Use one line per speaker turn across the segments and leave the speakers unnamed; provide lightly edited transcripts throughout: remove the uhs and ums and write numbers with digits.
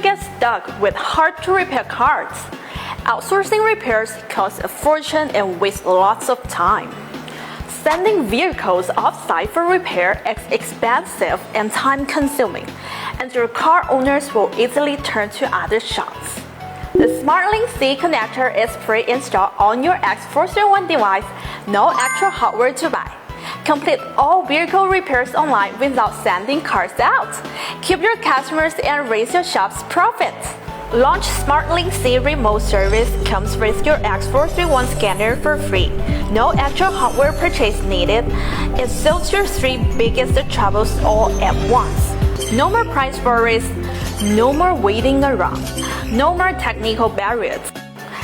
get stuck with hard-to-repair cars. Outsourcing repairs costs a fortune and wastes lots of time. Sending vehicles off-site for repair is expensive and time-consuming, and your car owners will easily turn to other shops. The SmartLink C connector is pre-installed on your X431 device, no extra hardware to buy. Complete all vehicle repairs online without sending cars out. Keep your customers and raise your shop's profits. Launch SmartLink C remote service comes with your X431 scanner for free. No extra hardware purchase needed. It solves your 3 biggest troubles all at once. No more price worries, no more waiting around, no more technical barriers.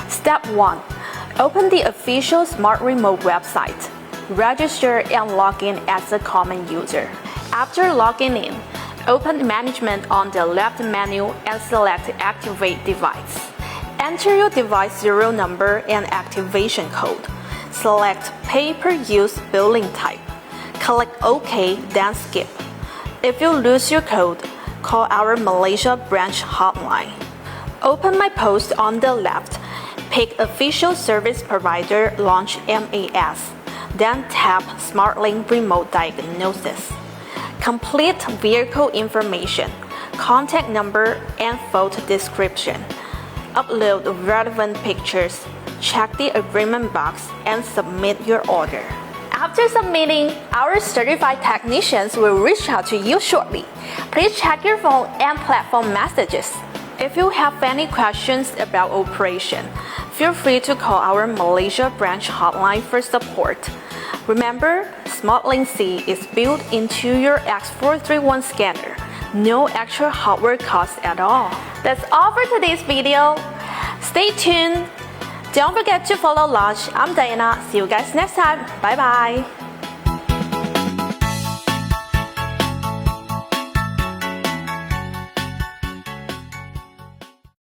Step 1. Open the official Smart Remote website. Register and log in as a common user. After logging in, open Management on the left menu and select Activate Device. Enter your device serial number and activation code. Select Pay-per-use billing type. Click OK, then Skip. If you lose your code, call our Malaysia branch hotline. Open My Post on the left. Pick Official Service Provider Launch MAS. Then tap SmartLink Remote Diagnosis. Complete vehicle information, contact number, and photo description. Upload relevant pictures, check the agreement box, and submit your order. After submitting, our certified technicians will reach out to you shortly. Please check your phone and platform messages. If you have any questions about operation, feel free to call our Malaysia branch hotline for support. Remember, SmartLink C is built into your X431 scanner. No extra hardware cost at all. That's all for today's video. Stay tuned. Don't forget to follow Launch. I'm Diana. See you guys next time. Bye bye.